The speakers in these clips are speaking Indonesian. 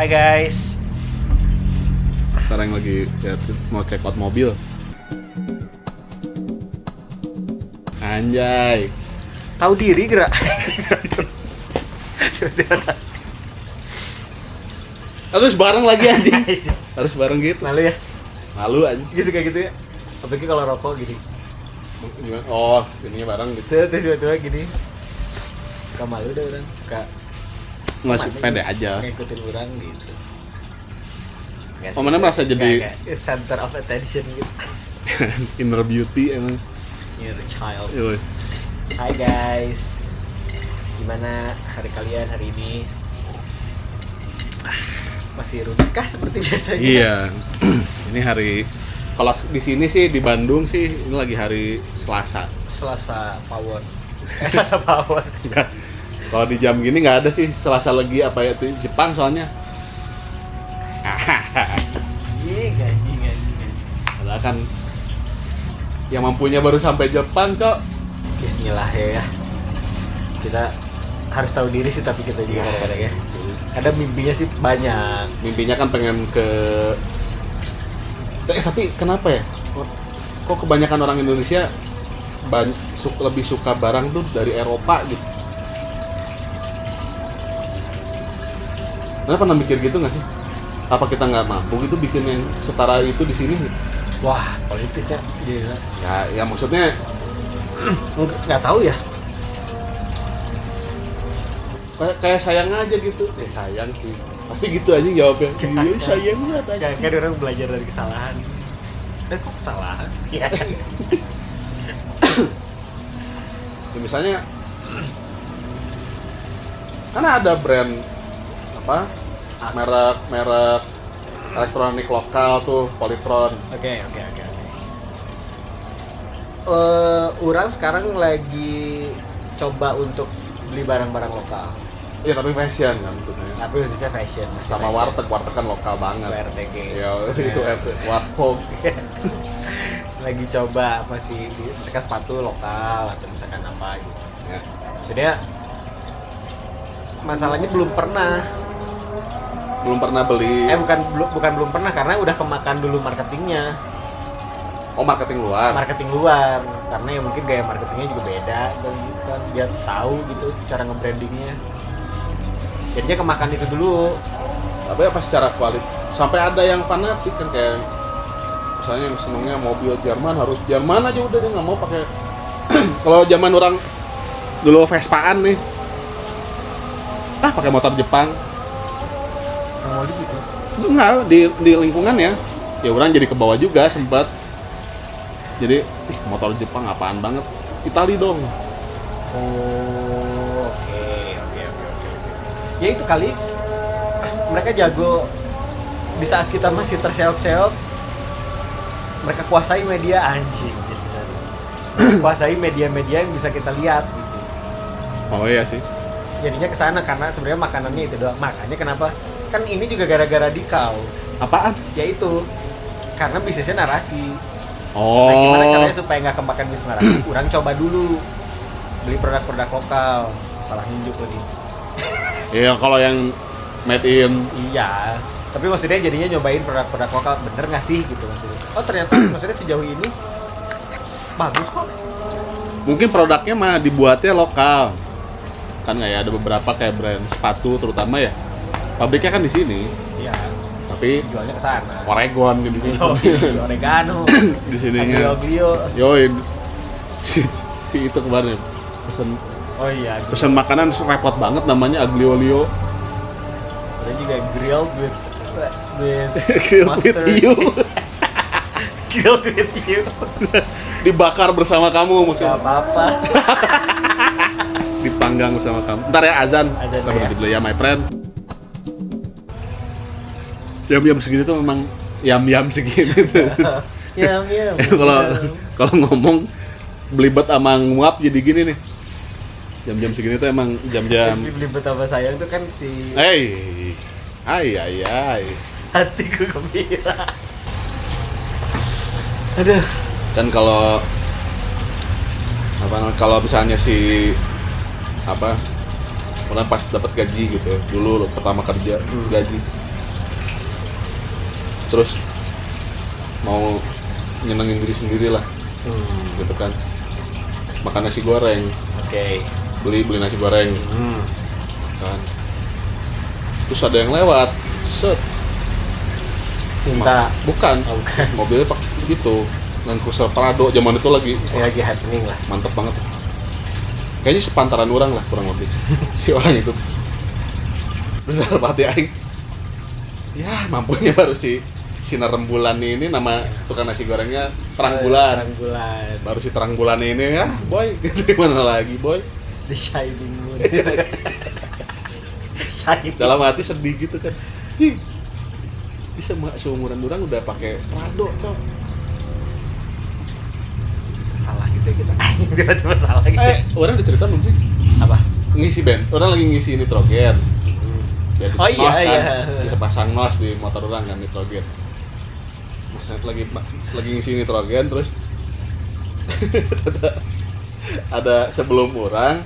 Hai guys. Sekarang lagi mau check out mobil. Anjay. Tahu diri gerak. Harus bareng lagi anjing. Harus bareng gitu. Malu ya? Malu anjing. Gue suka gitu ya. Apalagi kalau rokok gini. Gimana? Oh, ininya bareng gitu. Terus tiba-tiba gini. Suka malu deh orang. Suka Masih pede aja. ngikutin orang gitu. Nggak Oh, mana sih, merasa jadi- nggak. Center of attention gitu. Inner beauty emang. You're a child. Yoi. Hai guys. Gimana hari kalian hari ini? Masih runikah seperti biasanya? Iya. Ini hari kalau di sini sih di Bandung sih ini lagi hari Selasa. Selasa Pawon. Selasa Pawon. Enggak. Kalau di jam gini nggak ada sih Selasa lagi apa ya itu Jepang soalnya. Anjing. Padahal kan yang mampunya baru sampai Jepang, Cok. Bismillah ya. Kita harus tahu diri sih tapi kita juga kadang-kadang ya. Ada mimpinya sih banyak. Mimpinya kan pengen ke tapi kenapa ya? Kok kebanyakan orang Indonesia lebih suka barang tuh dari Eropa gitu. Karena pernah mikir gitu nggak sih? Apa kita nggak mampu gitu bikin yang setara itu di sini? Wah, politisnya gila. Ya maksudnya Nggak tahu ya. kayak sayang aja gitu. Sayang sih. Pasti gitu aja jawabnya. Iya sayang banget aja. Kan orang belajar dari kesalahan. Kok kesalahan? Iya. Ya, misalnya kan ada brand apa merek elektronik lokal tuh Polytron. Oke. Orang sekarang lagi coba untuk beli barang-barang lokal. Ya tapi fashion kan maksudnya. Tapi khususnya fashion. masih Sama fashion. warteg kan lokal banget. WRTG. Ya itu warteg. Lagi coba masih misalkan sepatu lokal atau misalkan apa gitu. Ya. Maksudnya masalahnya belum pernah. Belum pernah beli. Bukan belum pernah karena udah kemakan dulu marketingnya. Oh marketing luar. Marketing luar karena ya mungkin gaya marketingnya juga beda dan gitu kan biar tahu gitu cara nge-brandingnya. Jadinya kemakan itu dulu. Tapi apa secara kualitas sampai ada yang fanatik kan kayak misalnya yang senengnya mobil Jerman harus Jerman aja udah dia nggak mau pakai. Kalau zaman orang dulu Vespaan nih, pakai motor Jepang. Yang mau gitu. Enggak di lingkungan ya orang jadi ke bawah juga sempat. Jadi motor Jepang apaan banget, Itali dong. Oh, oke. Ya itu kali mereka jago di saat kita masih terseok-seok, mereka kuasai media anjing gitu. Kuasai media-media yang bisa kita lihat gitu. Oh iya sih. Jadinya kesana karena sebenarnya makanannya itu doang. Makanya kenapa kan ini juga gara-gara Dikau. Apaan? Yaitu karena bisnisnya narasi. Oh. Nah, gimana caranya supaya nggak kemakan bisnis narasi? Kurang coba dulu beli produk-produk lokal. Salah nunjuk lagi. Iya kalau yang made in. Iya, tapi maksudnya jadinya nyobain produk-produk lokal, bener nggak sih gitu maksudnya? Oh ternyata maksudnya sejauh ini bagus kok. Mungkin produknya mah dibuatnya lokal. Kan nggak ya ada beberapa kayak brand sepatu terutama ya. Pabriknya kan di sini. Iya, Tapi jualnya ke sana. Oregon gitu. Oregano, Di sininya. aglio. Yoi. Si itu kemarin pesen makanan repot banget namanya aglio olio. Ada juga grilled with Grilled with you. grilled with you. Dibakar bersama kamu Gak maksudnya. apa-apa. Dipanggang bersama kamu. Ntar ya azan. Azan Kita ya. berhenti dulu ya my friend. Yam segini tuh memang yam segini tuh. Yam. Kalau ngomong belibet sama nguap jadi gini nih. Jam-jam segini tuh emang jam-jam. Terus dibeli betapa sayang tuh kan si Ay. hatiku gembira. Aduh. Dan kalau misalnya si orang pas dapat gaji gitu dulu pertama kerja gaji terus mau nyenengin diri sendiri lah gitu kan, makan nasi goreng, beli nasi goreng kan, terus ada yang lewat set minta bukan mobilnya pak gitu, Land Cruiser Prado zaman itu lagi happening lah, mantep banget kayaknya sepantaran orang lah kurang lebih si orang itu. Terus dalam hati aing ya mampunya baru si sinar rembulan ini, nama tukang nasi gorengnya terang bulan. Baru si terang bulan ini ya boy di mana lagi boy, The Shining Moon. Dalam hati sedih gitu kan, bisa seumuran orang udah pakai Prado cok, salah gitu kita tiba-tiba salah gitu. Orang udah cerita belum sih Apa ngisi band, orang lagi ngisi nitrogen ya, oh iya nos, iya kan? Kita pasang nos di motor orang kan nitrogen, maksudnya lagi ngisi nitrogen terus ada sebelum orang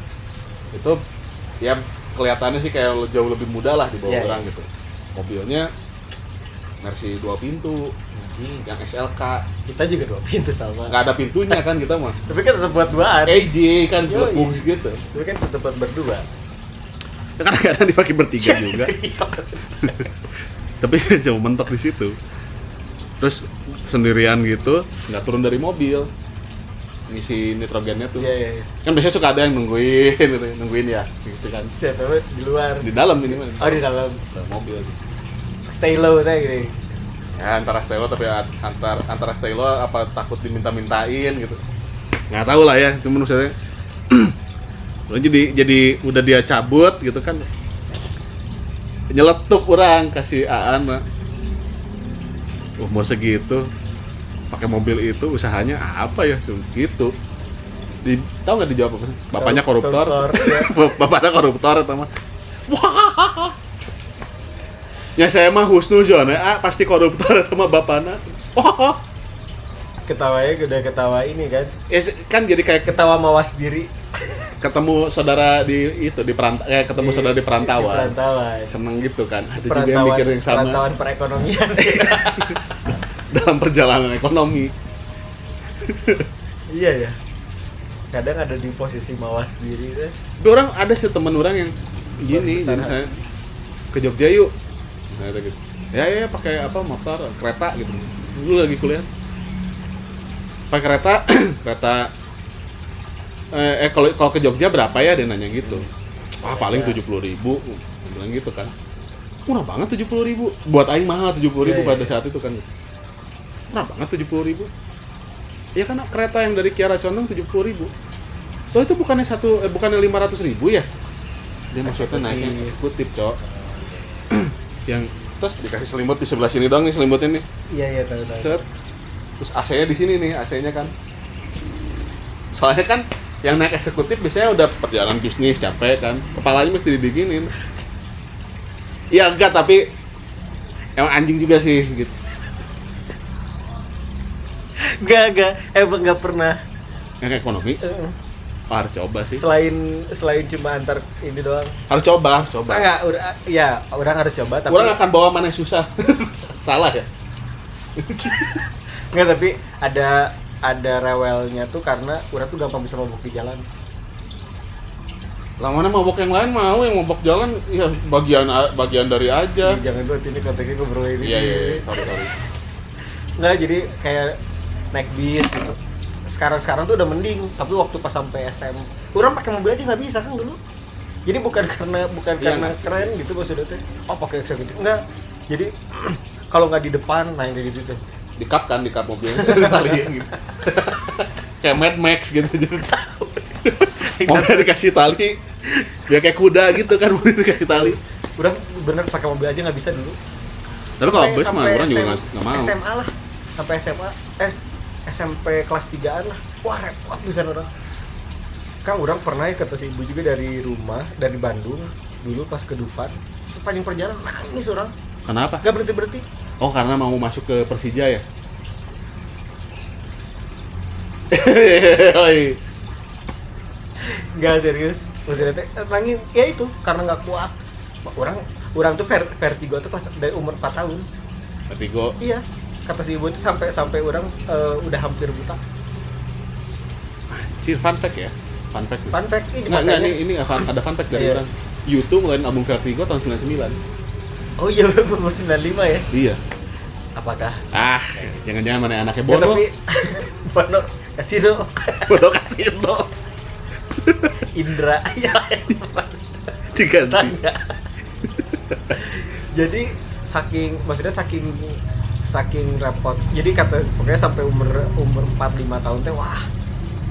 itu ya kelihatannya sih kayak jauh lebih muda lah di bawah orang gitu, mobilnya Mercy 2 pintu yang SLK, kita juga 2 pintu sama, nggak ada pintunya kan kita mah, tapi kan tetap buat duaan, AJ kan books gitu, tapi kan tetap buat berdua, kadang-kadang dipakai bertiga juga tapi cuma mentok di situ, terus sendirian gitu nggak turun dari mobil ngisi nitrogennya tuh. Kan biasanya suka ada yang nungguin ya gitu kan, siapa di luar, di dalam ini mah, di dalam mobil stay low teh gini ya, antara stay low tapi antara stay low apa takut diminta-mintain gitu nggak tahu lah ya, cuma maksudnya jadi udah dia cabut gitu kan, nyeletuk orang kasih Aan mah, mau segitu pakai mobil itu usahanya apa ya gitu, tahu nggak dijawab apa? Bapaknya koruptor. Bapaknya koruptor atau mah wah ya saya mah husnuzon ya, pasti koruptor atau mah bapaknya wah ketawanya udah ketawa ini kan ya, kan jadi kayak ketawa mawas diri, ketemu saudara di itu di ketemu saudara di perantauan seneng gitu kan, ada juga yang mikir yang sama, perantauan perekonomian dalam perjalanan ekonomi. Iya ya, kadang ada di posisi mawas diri deh. Orang ada sih teman orang yang gini, jadi saya ke Jogja yuk, nah, gitu. Ya pakai apa motor kereta gitu, dulu lagi kuliah pakai kereta kalau ke Jogja berapa ya, dia nanya gitu. Wah paling 70.000, bilang gitu kan, murah banget 70.000, buat aing mahal 70.000 pada saat itu kan, murah banget 70.000. Ya kan kereta yang dari Kiara Condong 70.000. Oh itu bukannya 500.000 ya? Dia maksudnya naiknya eksekutif, cok. Yang terus dikasih selimut di sebelah sini doang nih selimutnya nih. Iya tahu. Set. Terus AC-nya di sini nih, AC-nya kan. Soalnya kan yang naik eksekutif biasanya udah perjalanan bisnis capek kan, kepalanya mesti didinginin. Iya enggak, tapi emang anjing juga sih gitu. Enggak, emang enggak pernah. Yang ekonomi? Harus coba sih. Selain cuma antar ini doang. Harus coba. Enggak, orang harus coba tapi orang akan bawa mana yang susah. Salah ya? Enggak, tapi ada rewelnya tuh karena orang tuh gampang bisa mabok di jalan. Lah mana mabok yang lain mau, yang mabok jalan ya bagian dari aja. Jangan buat ini konteksnya ngobrol ini. Iya, sorry. Nggak, jadi kayak naik bis gitu. Sekarang tuh udah mending, tapi waktu pas sampai SM, orang pakai mobil aja nggak bisa kan dulu. Jadi bukan karena keren gitu maksudnya teh. Oh pakai eksekutif enggak. Jadi kalau nggak di depan, nah yang kayak gitu tuh. Di kap mobilnya tali gitu. Kayak Mad Max gitu jadi tahu. Mobil dikasih tali, biar kayak kuda gitu kan, mobil dikasih tali. Orang bener pakai mobil aja nggak bisa dulu. Tapi kalau bus mah orang juga nggak mau. SMA lah, sampai SMA, SMP kelas 3-an lah. Wah repot bisa orang. Kang orang pernah ya kata si ibu juga dari Bandung dulu pas ke Dufan, sepanjang perjalanan nangis orang. Kenapa? Gak berhenti. Oh karena mau masuk ke Persija ya? Gak serius, maksudnya teh nangis ya itu karena nggak kuat. Orang tuh vertigo tuh kelas dari umur 4 tahun. Vertigo. Iya, kata si ibu itu sampai orang udah hampir buta. Anjir, fun fact ya. Fun fact. Fun fact ini Nggak, makanya. ini ada fun fact dari Iya. orang. YouTube ngeluarin album Vertigo tahun 99. Oh iya, umur 95 ya. Iya. Apakah? Jangan-jangan mana anaknya Ya, Bono. tapi Bono Kasino Bono Kasino. Indra ya Diganti. tangga. Jadi maksudnya saking repot. Jadi pokoknya sampai umur 45 tahun teh wah,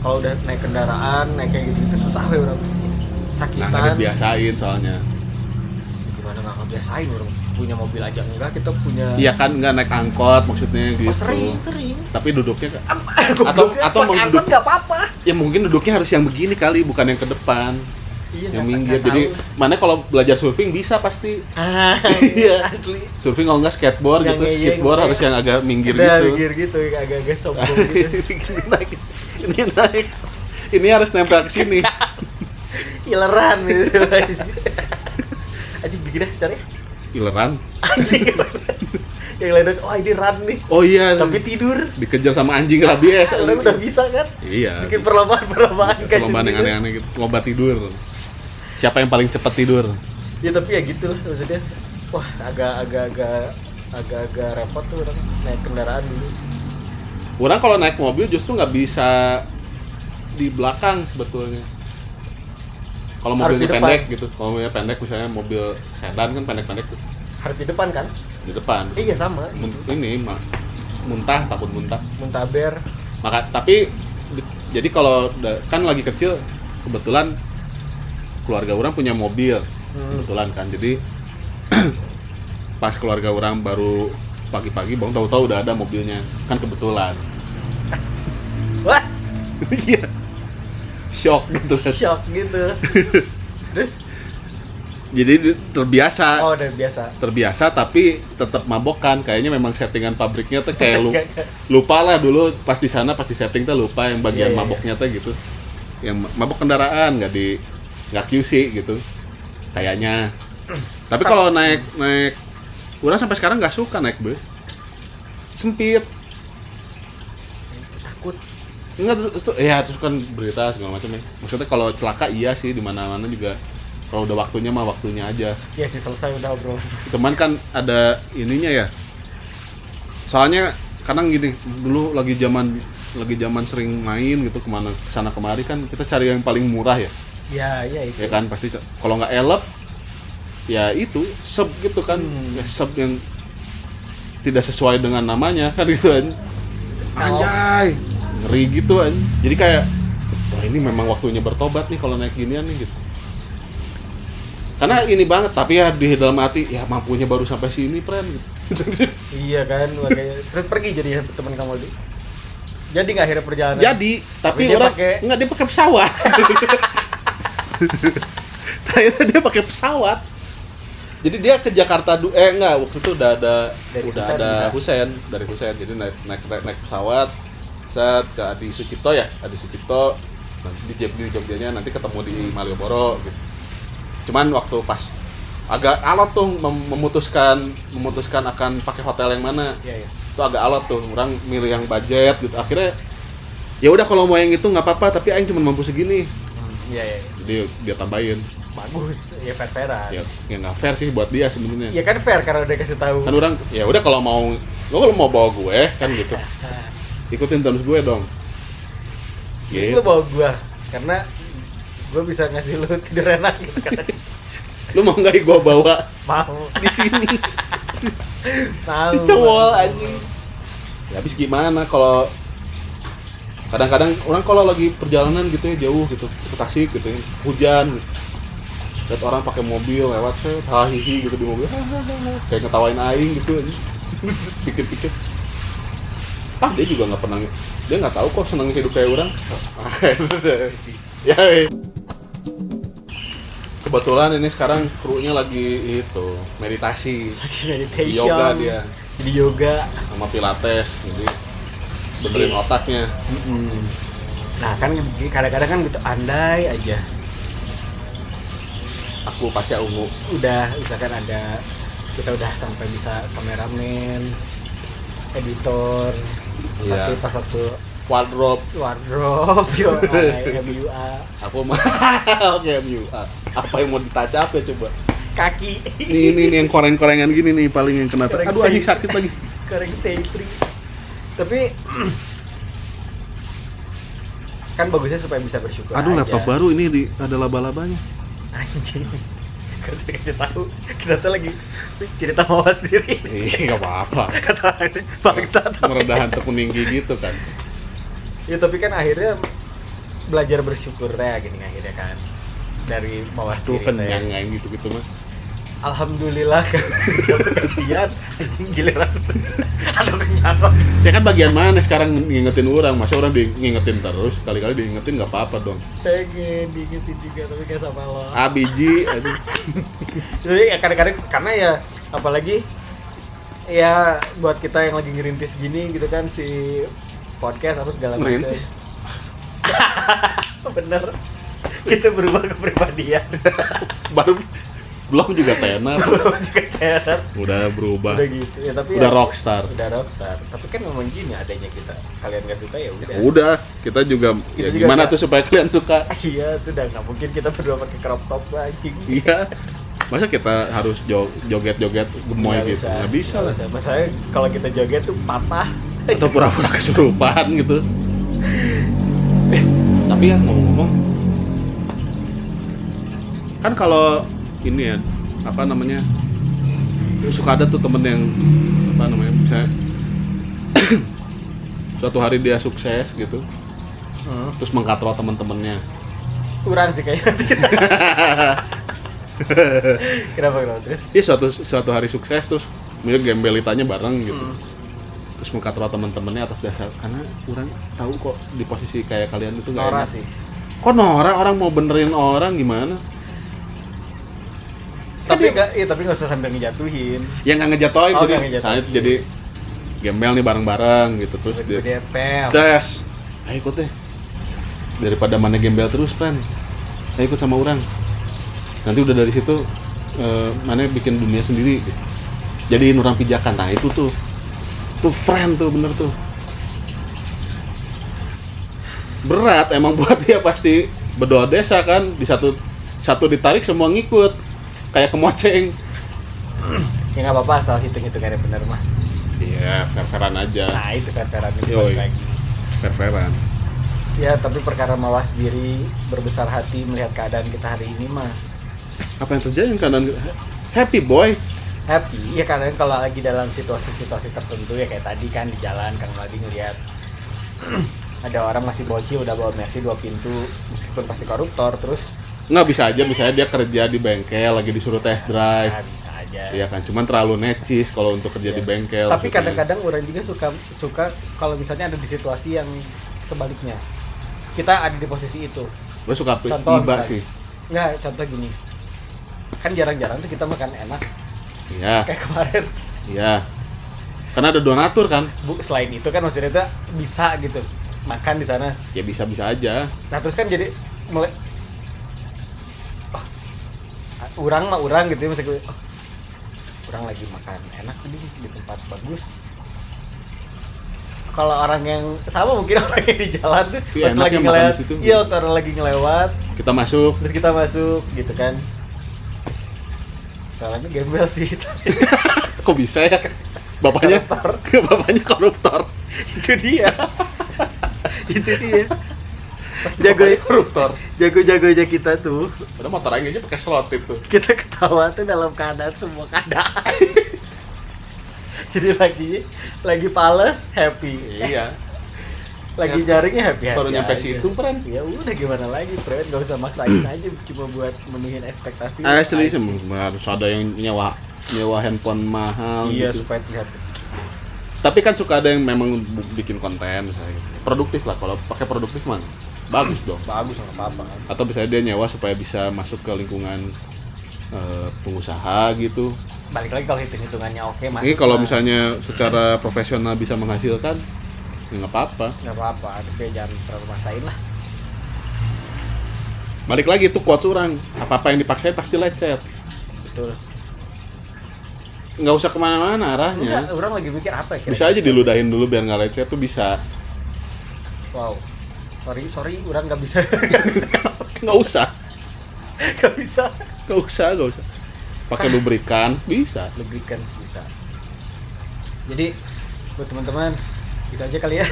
kalau udah naik kendaraan naik kayak gitu susah we orang. Nah, Sakitan. nggak dibiasain soalnya. Gimana nggak ngebiasain orang punya mobil aja enggak, kita punya. Iya kan, nggak naik angkot maksudnya gitu. Oh, sering. Tapi duduknya Atau mau angkot duduk- nggak apa-apa. ya mungkin duduknya harus yang begini kali, bukan yang ke depan. Iya, Yang nggak minggir. tahu. Jadi mana kalau belajar surfing bisa pasti. Iya asli. Surfing kalau nggak skateboard Yang gitu, ngeyeng, skateboard ya. harus yang agak minggir Udah, gitu. minggir gitu, agak-agak sombong gitu. Ini naik. Ini harus nempel ke sini. Ileran gitu. Anjing bikin dah cari. Ileran. Anjing. Yang lain oh ini run nih. Oh iya. Tapi tidur. Dikejar sama anjing rabies. Orang udah bisa kan? Iya. Bikin perlombaan Perlombaan yang gitu. aneh-aneh gitu. Lomba tidur. Siapa yang paling cepat tidur? Ya tapi ya gitu lah maksudnya. Wah, agak-agak repot tuh orang naik kendaraan dulu. Orang kalau naik mobil justru nggak bisa di belakang sebetulnya. Kalau Harus mobilnya di depan. pendek gitu, kalau mobilnya pendek misalnya mobil sedan kan pendek-pendek tuh Harus di depan kan? di depan. Iya sama. Muntah, takut muntah. Muntaber. Tapi jadi kalau kan lagi kecil kebetulan keluarga orang punya mobil kebetulan kan, jadi pas keluarga orang baru pagi-pagi bangun tahu-tahu udah ada mobilnya kan kebetulan. Wah, Iya. Shock gitu kan. shock gitu. Terus Jadi terbiasa. oh udah biasa. Terbiasa tapi tetap mabok kan, kayaknya memang settingan pabriknya tuh kayak lupa lah dulu pas di sana pas di setting tuh lupa yang bagian Iya, iya. maboknya tuh gitu, yang mabok kendaraan nggak QC gitu kayaknya. Tapi kalau naik orang sampai sekarang nggak suka naik bus, sempit. Takut. Enggak terus kan berita segala macam ya, maksudnya kalau celaka iya sih di mana-mana juga. Kalau udah waktunya mah waktunya aja. Iya sih selesai udah bro. Cuman kan ada ininya ya. Soalnya kadang gini, dulu lagi zaman sering main gitu kesana kemari kan kita cari yang paling murah ya. Iya itu. Ya kan pasti kalau nggak elep ya itu sub gitu kan. Ya, sub yang tidak sesuai dengan namanya kan gitu kan. Anjay, ngeri gitu kan. Jadi kayak wah ini memang waktunya bertobat nih kalau naik ginian nih gitu. Karena ini banget, tapi ya di dalam hati ya mampunya baru sampai sini, friend gitu. Iya kan, makanya terus pergi jadi teman kamu di. Jadi nggak akhirnya perjalanan. Jadi, tapi dia orang pakai- dia pakai pesawat. Ternyata dia pakai pesawat. Jadi dia ke Jakarta enggak, waktu itu udah ada Husein dari Husein. Jadi naik pesawat saat ke Adi Sucipto ya, nanti di Jogjanya nanti ketemu di Malioboro gitu. Cuman waktu pas agak alot tuh memutuskan akan pakai hotel yang mana. Iya. Itu agak alot tuh, orang milih yang budget gitu. Akhirnya ya udah kalau mau yang itu nggak apa-apa, tapi aing cuma mampu segini. Iya. Jadi dia tambahin. Bagus, ya fair-fairan. Ya nggak fair sih buat dia sebenarnya. Iya kan fair karena udah kasih tahu. Kan orang ya udah kalau mau bawa gue kan gitu. Ikutin terus gue dong. Lu bawa gua karena gua bisa ngasih lu tidur enak gitu kan. Lu mau nggak gue bawa Mau. di sini? Tahu. Dicewol anjing. Ya habis gimana kalau kadang-kadang orang kalau lagi perjalanan gitu ya jauh gitu ke Tasik gitu ya, hujan gitu. Lihat orang pakai mobil lewat saya hahihi gitu di mobil kayak ngetawain aing gitu anjing. Pikir-pikir dia juga nggak pernah, dia nggak tahu kok senang hidup kayak orang. Ya kebetulan ini sekarang krunya lagi itu meditasi, Meditation. yoga dia Jadi yoga. sama pilates, jadi benerin otaknya. Nah kan kadang-kadang kan gitu andai aja Aku pasti ungu. udah misalkan ada kita udah sampai bisa kameramen, editor, Iya. tapi pas waktu Wardrobe. yo MUA Aku mah oke MUA. Apa yang mau ditacap ya coba? kaki Ini yang koreng-korengan gini nih paling yang kena. Koreng Aduh anjing sakit lagi. kering safety. Tapi kan bagusnya supaya bisa bersyukur Aduh aja. laptop baru ini ada laba-labanya. Anjing. Kan saya kasih tahu kita tuh lagi cerita mawas diri. Enggak apa-apa. Kata orangnya bangsa. Meredahan tekuning gitu kan. Ya tapi kan akhirnya belajar bersyukur ya gini akhirnya kan dari mawas Tuh diri. kenyang yang gitu-gitu mah. Alhamdulillah kan gantian anjing giliran aduh kenyang. Ya kan bagian mana sekarang ngingetin orang, masa orang diingetin terus, kali-kali diingetin nggak apa-apa dong. Pengen diingetin juga tapi kayak sama lo. Biji, aduh. Jadi ya kadang-kadang karena ya apalagi ya buat kita yang lagi ngerintis gini gitu kan si podcast atau segala macam. Ngerintis? Bener. Kita berubah kepribadian. Baru belum juga tenar, Juga tenar. udah berubah, Udah gitu. Ya tapi udah ya, rockstar. Udah rockstar. Tapi kan memang gini adanya kita. Kalian gak suka ya udah. Udah, kita juga Kita ya juga gimana nggak- tuh supaya kalian suka? Iya, itu udah nggak mungkin kita berdua pakai crop top lagi. Iya. Masa kita harus joget-joget gemoy gitu? Nggak bisa lah. Masalahnya kalau kita joget tuh patah. Atau pura-pura kesurupan gitu. Tapi ya ngomong-ngomong, kan kalau ini ya, apa namanya, suka ada tuh temen yang apa namanya, misalnya suatu hari dia sukses gitu, terus mengkatrol teman-temannya. Kurang sih kayaknya. Kenapa terus? Dia suatu hari sukses terus misalnya gembelitanya bareng gitu. Terus mengkatrol teman-temannya atas dasar karena orang tahu kok di posisi kayak kalian itu nggak Norak enak. sih. Kok norak, orang mau benerin orang gimana? Tapi nggak usah sambil ngejatuhin. Ya nggak ngejatoin, Oh, jadi nggak ngejatoin. saya jadi gembel nih bareng-bareng gitu terus Tiba-tiba dia pel. tes, ayo ikut deh. Daripada mana gembel terus friend, ayo ikut sama orang. Nanti udah dari situ mana bikin dunia sendiri. Jadiin orang pijakan, nah itu tuh friend tuh bener tuh. Berat emang buat dia pasti berdoa desa kan, di satu ditarik semua ngikut kayak kemoceng. Ya nggak apa-apa asal hitung-hitungannya bener mah. Iya, fair-fairan aja. Nah itu kan itu Yoi. balik lagi. Fair-fairan. Ya tapi perkara mawas diri, berbesar hati melihat keadaan kita hari ini mah Apa yang terjadi kan? Happy boy. happy. Ya karena kalau lagi dalam situasi-situasi tertentu ya kayak tadi kan di jalan Kang Madi ngeliat ada orang masih bocil udah bawa Mercy 2 pintu meskipun pasti koruptor terus Nggak bisa aja, misalnya dia kerja di bengkel lagi disuruh test drive. ya bisa aja. Iya kan, cuman terlalu necis kalau untuk kerja Ya. di bengkel. Tapi maksudnya. kadang-kadang orang juga suka kalau misalnya ada di situasi yang sebaliknya. Kita ada di posisi itu. Gue suka Contoh tiba misalnya. sih. Nggak, contoh gini. Kan jarang-jarang tuh kita makan enak Iya, kayak kemarin. iya. Karena ada donatur kan. Selain itu kan maksudnya itu bisa gitu makan di sana. Ya bisa-bisa aja. Nah terus kan jadi orang mah orang gitu ya maksudnya orang lagi makan enak nih di tempat bagus. Kalau orang yang sama mungkin orang yang di jalan tuh Iya, waktu enak lagi ya makan ngelewat, di situ. iya waktu orang lagi ngelewat, Kita masuk. terus kita masuk gitu kan. Soalnya gembel sih. Kok bisa ya? Bapaknya Koruptor. bapaknya koruptor. Itu dia. Itu dia. Pasti Jago bapaknya koruptor. jago-jagonya kita tuh. Udah motor aja pakai slot itu. Kita ketawa tuh dalam keadaan semua keadaan. Jadi lagi pales happy, Iya. lagi Ya, nyaringnya happy baru nyampe aja. situ, Pren. Ya udah gimana lagi, Pren, nggak usah maksain aja cuma buat menuhin ekspektasi. Asli aja. sih, harus ada yang nyewa handphone mahal Iya gitu. supaya terlihat. Tapi kan suka ada yang memang bikin konten misalnya. Produktif lah, kalau pakai produktif mah bagus dong. Bagus nggak apa-apa kan. Atau bisa dia nyewa supaya bisa masuk ke lingkungan pengusaha gitu. Balik lagi kalau hitung-hitungannya oke masuk. Ini kalau lah. misalnya secara profesional bisa menghasilkan, ya nggak apa-apa. Nggak apa-apa, tapi jangan terlalu maksain lah. Balik lagi itu quotes orang, apa-apa yang dipaksain pasti lecet. Betul. nggak usah kemana-mana arahnya. Enggak, orang lagi mikir apa ya Bisa aja diludahin dulu biar nggak lecet tuh bisa. Wow, sorry, orang nggak bisa. Nggak usah. Nggak bisa. Nggak usah. Pakai lubrikan bisa. Lubricants bisa. Jadi buat teman-teman, gitu aja kali ya.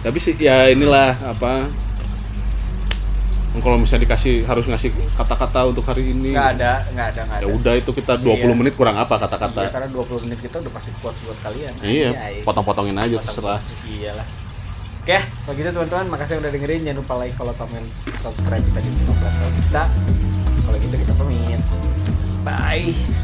Tapi sih ya inilah apa. Kalau misalnya harus ngasih kata-kata untuk hari ini. Nggak ada. Ya udah itu kita 20 menit kurang apa kata-kata. Iya, karena 20 menit kita udah pasti kuat buat kalian. Iya, potong-potongin aja terserah. Iyalah. Oke, kalau gitu teman-teman, makasih udah dengerin. Jangan lupa like, follow, comment, subscribe kita di semua platform kita. Kalau gitu kita pamit. Bye.